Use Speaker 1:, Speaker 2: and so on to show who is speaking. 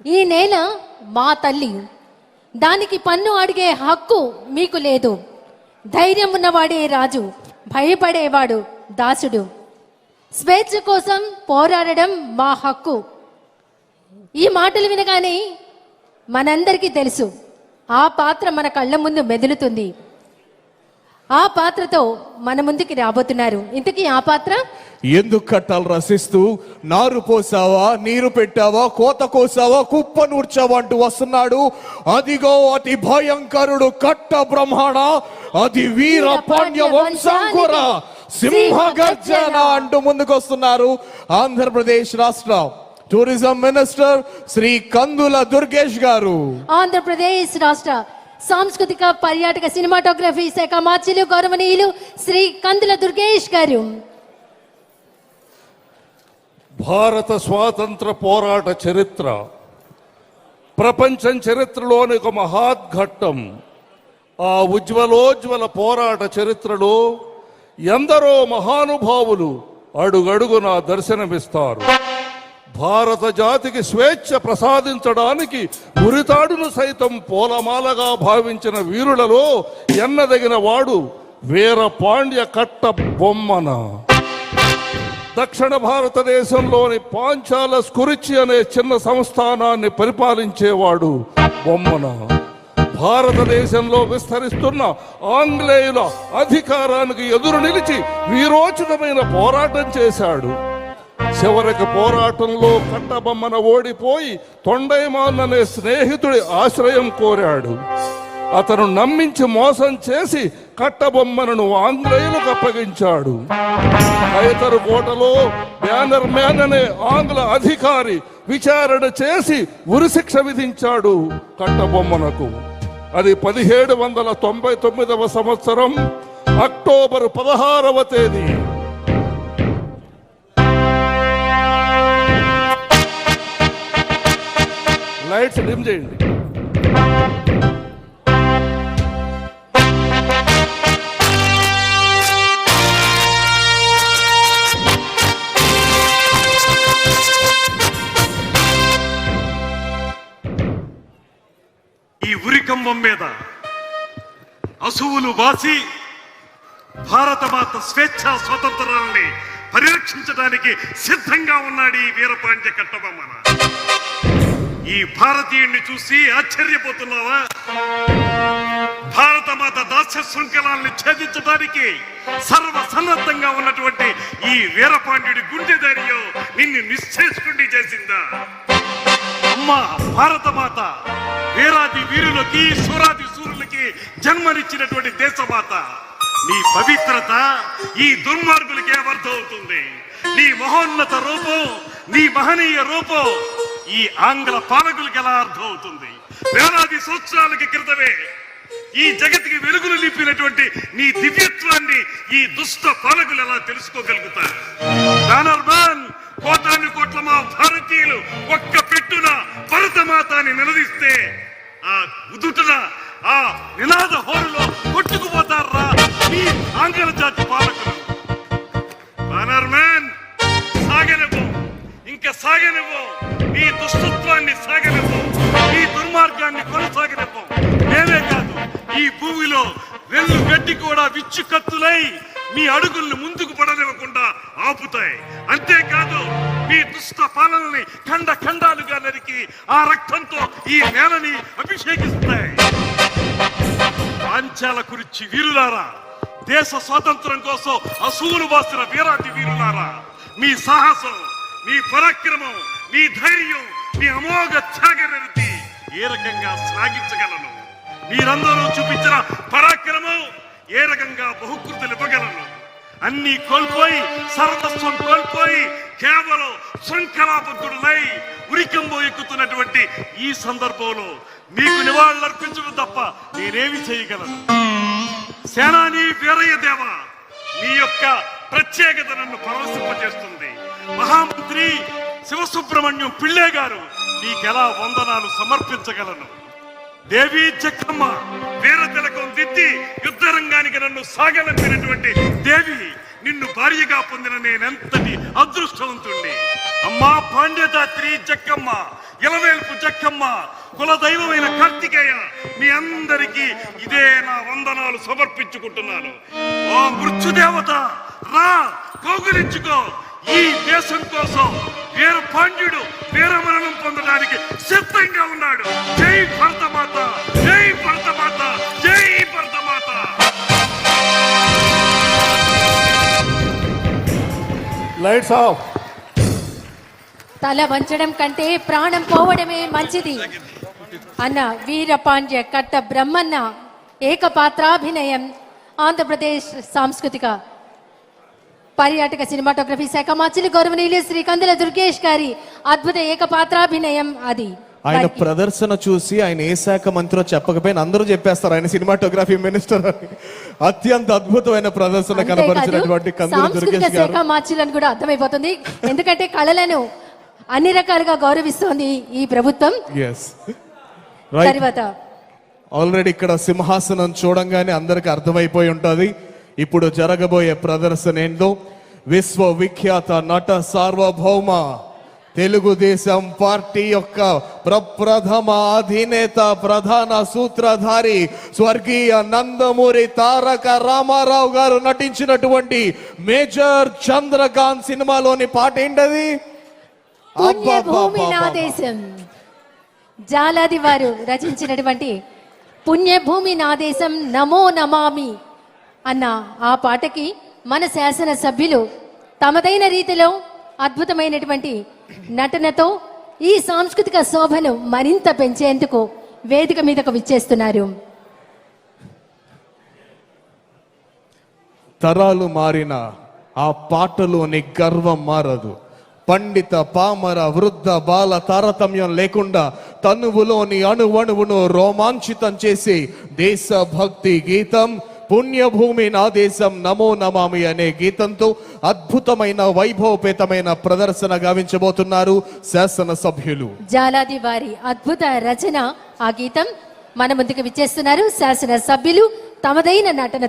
Speaker 1: ఈ నేల మా తల్లి, దానికి పన్ను అడిగే హక్కు మీకు లేదు. ధైర్యం ఉన్నవాడే రాజు, భయపడేవాడు దాసుడు. స్వేచ్ఛ కోసం పోరాడడం మా హక్కు. ఈ మాటలు వినగానే మనందరికీ తెలుసు, ఆ పాత్ర మన కళ్ళ ముందు మెదులుతుంది. ఆ పాత్రతో మన ముందుకి రాబోతున్నారు. ఇంతకీ ఆ పాత్ర
Speaker 2: ఎందుకు కట్టాలు రసిస్తూ నారు పోసావా, నీరు పెట్టావా, కోత కోసావా, కుప్ప నూర్చావా అంటూ వస్తున్నాడు. అదిగో అతి భయంకరుడు కట్ట బ్రహ్మణ, అది వీర పాండ్య వంశాంకుర సింహ గర్జన అంటూ ముందుకు వస్తున్నారు. ఆంధ్రప్రదేశ్ రాష్ట్ర టూరిజం మినిస్టర్ శ్రీ కందుల దుర్గేష్ గారు.
Speaker 1: ఆంధ్రప్రదేశ్ రాష్ట్ర సాంస్కృతిక పర్యాటక సినిమాటోగ్రఫీ శాఖ మార్చిలు గౌరవనీయులు శ్రీ కందుల దుర్గేష్ గారు.
Speaker 3: భారత స్వాతంత్ర పోరాట చరిత్ర ప్రపంచం చరిత్రలోని ఒక మహాద్ఘట్టం. ఆ ఉజ్వలోజ్వల పోరాట చరిత్రలో ఎందరో మహానుభావులు అడుగడుగున దర్శనమిస్తారు. భారత జాతికి స్వేచ్ఛ ప్రసాదించడానికి ఉరితాడును సైతం పూలమాలగా భావించిన వీరులలో ఎన్నదగిన వాడు వీర పాండ్య కట్ట బొమ్మన. దక్షిణ భారతదేశంలోని పాంచాల స్కురిచి అనే చిన్న సంస్థానాన్ని పరిపాలించేవాడు బొమ్మన. భారతదేశంలో విస్తరిస్తున్న ఆంగ్లేయుల అధికారానికి ఎదురు నిలిచి వీరోచితమైన పోరాటం చేశాడు. చివరికి పోరాటంలో కట్టబొమ్మన ఓడిపోయి తొండైమాన్ అనే స్నేహితుడి ఆశ్రయం కోరాడు. అతను నమ్మించి మోసం చేసి కట్టబొమ్మను ఆంగ్లేయులకు అప్పగించాడు. కైతరు కోటలో బ్యానర్ మ్యాన్ అనే ఆంగ్ల అధికారి విచారణ చేసి ఉరిశిక్ష విధించాడు కట్టబొమ్మనకు. అది 1799వ సంవత్సరం అక్టోబర్ 16వ తేదీ. లైట్స్ డిమ్ చేయండి.
Speaker 4: ఈ ఉరికంబం మీద అసువులు బాసి భారతమాత స్వేచ్ఛ స్వతంత్రాలని పరిరక్షించడానికి సిద్ధంగా ఉన్నాడు ఈ వీరపాండ్య కట్టబొమ్మన. ఈ భారతీయుణ్ణి చూసి ఆశ్చర్యపోతున్నావా? భారతమాత దాస్య శృంఖలాల్ని ఛేదించడానికి సర్వసన్నద్ధంగా ఉన్నటువంటి ఈ వీరపాండ్యుడి గుండె ధైర్యం నిన్ను నిశ్చేష్టుడి చేసిందా? అమ్మా భారతమాత వీరాది వీరులకి సూరాది సూరులకి జన్మనిచ్చినటువంటి దేశమాత, నీ పవిత్రత ఈ దుర్మార్గులకి ఏమర్థం అవుతుంది? నీ మహోన్నత రూపం, నీ మహనీయ రూపం ఈ ఆంగ్ల పాలకులకు ఎలా అర్థం అవుతుంది? వేలాది సంవత్సరాలకి క్రితమే ఈ జగత్తుకి వెలుగులు నింపినటువంటి నీ దివ్యత్వాన్ని ఈ దుష్ట పాలకులు ఎలా తెలుసుకోగలుగుతారు? బ్యానర్మ్యాన్, కోటాను కోట్ల మా భారతీయులు ఒక్క పెట్టున భరతమాతాన్ని నిలదీస్తే ఆ ఉదుటన ఆ నినాద హోరులో కొట్టుకుపోతారా ఈ ఆంగ్ల జాతి పాలకులు? బ్యానర్మ్యాన్, సాగనివ్వు, ఇంకా సాగనివ్వు, నీ దుష్టత్వాన్ని సాగనివ్వు, నీ దుర్మార్గాన్ని కొనసాగనివ్వు. నేనే కాదు, ఈ భూమిలో వెళ్ళు గడ్డి కూడా విచ్చు కత్తులై మీ అడుగుల్ని ముందుకు పడనివ్వకుండా ఆపుతాయి. అంతేకాదు మీ దుష్ట పాలనని ఖండ ఖండాలుగా నరికి ఆ రక్తంతో ఈ నేలని అభిషేకిస్తాయి. పాంచాల కురిచి వీరులారా, దేశ స్వాతంత్రం కోసం అసూలు బాసిన వీరాది వీరులారా, మీ సాహసం, మీ పరాక్రమం, మీ ధైర్యం, మీ అమోఘ త్యాగనిరతి ఏ రకంగా శ్లాఘించగలను? మీరందరూ చూపించిన పరాక్రమం ఏ రకంగా బహుకృతులు ఇవ్వగలను? అన్ని కోల్పోయి, సర్వస్వం కోల్పోయి కేవలం శృంఖలాబద్ధుడులై ఉరికంబో ఎక్కుతున్నటువంటి ఈ సందర్భంలో మీకు నివాళులర్పించడం తప్ప నేనేమి చేయగలను? సేనాని వీరయ్య దేవ, మీ యొక్క ప్రత్యేకత నన్ను పరవశింపజేస్తుంది. మహామంత్రి శివసుబ్రహ్మణ్యం పిళ్ళే గారు, నీకెలా వందనాలు సమర్పించగలను? దేవి జక్కమ్మ, వీర తిలకం దిద్ది యుద్ధ రంగానికి నన్ను సాగనంపినటువంటి దేవి, నిన్ను భార్యగా పొందిన నేనెంతటి అదృష్టవంతుణ్ణి. అమ్మా పాండ్యదాత్రి జక్కమ్మ, ఇలవేల్పు జక్కమ్మ, కుల దైవమైన కార్తికేయ, మీ అందరికీ ఇదే నా వందనాలు సమర్పించుకుంటున్నాను. ఓ మృత్యుదేవత, రా కౌగిలించుకో. ఈ దేశం కోసం వీర పాండ్యుడు వీరమరణం పొందడానికి సిద్ధంగా ఉన్నాడు. జై భరతమాత, జై భరతమాత, జై భరతమాత.
Speaker 3: Lights off.
Speaker 1: తల వంచడం కంటే ప్రాణం పోవడమే మంచిది అన్న వీరపాండ్య కట్ట బ్రహ్మన్న ఏకపాత్రాభినయం ఆంధ్రప్రదేశ్ సాంస్కృతిక పర్యాటక సినిమాటోగ్రఫీ శాఖ మంత్రులు గౌరవనీయులు శ్రీ కందుల దుర్గేష్ గారి అద్భుత ఏకపాత్రాభినయం అది.
Speaker 2: ఆయన ప్రదర్శన చూసి ఆయన ఏ శాఖ మంత్రో చెప్పకపోయినా అందరూ చెప్పేస్తారు ఆయన సినిమాటోగ్రఫీ మినిస్టర్ అని. అత్యంత అద్భుతమైన ప్రదర్శన కనబరిచినటువంటి కందుల దుర్గేష్ గారు.
Speaker 1: శాఖ మార్చులను కూడా అర్థమైపోతుంది, ఎందుకంటే కళలను అన్ని రకాలుగా గౌరవిస్తోంది ఈ ప్రభుత్వం. తర్వాత
Speaker 2: ఆల్రెడీ ఇక్కడ సింహాసనం చూడంగానే అందరికి అర్థమైపోయి ఉంటది ఇప్పుడు జరగబోయే ప్రదర్శన ఏందో. విశ్వవిఖ్యాత నట సార్వభౌమ తెలుగుదేశం పార్టీ యొక్క ప్రప్రథమ అధినేత ప్రధాన సూత్రధారి స్వర్గీయ నందమూరి తారక రామారావు గారు నటించినటువంటి మేజర్ చంద్రకాంత్ సినిమాలోని పాట ఏంటది?
Speaker 1: పుణ్యభూమి నా దేశం. జాలాది వారు రచించినటువంటి పుణ్యభూమి నా దేశం నమో నమామి అన్న ఆ పాటకి మన శాసన సభ్యులు తమదైన రీతిలో అద్భుతమైనటువంటి నటనతో ఈ సాంస్కృతిక శోభను మరింత పెంచేందుకు వేదిక మీదకు విచ్చేస్తున్నారు.
Speaker 2: తరాలు మారిన ఆ పాటలోని గర్వం మారదు. పండిత పామర వృద్ధ బాల తారతమ్యం లేకుండా తనువులోని అణువణువును రోమాంచితం చేసి దేశభక్తి గీతం పుణ్యభూమి నా దేశం నమో నమామి అనే గీతంతో అద్భుతమైన వైభవపేతమైన ప్రదర్శన గావించబోతున్నారు శాసనసభ్యులు.
Speaker 1: జాలాది వారి అద్భుత రచన ఆ గీతం మన ముందుకు విచ్చేస్తున్నారు శాసన సభ్యులు తమదైన నటనతో.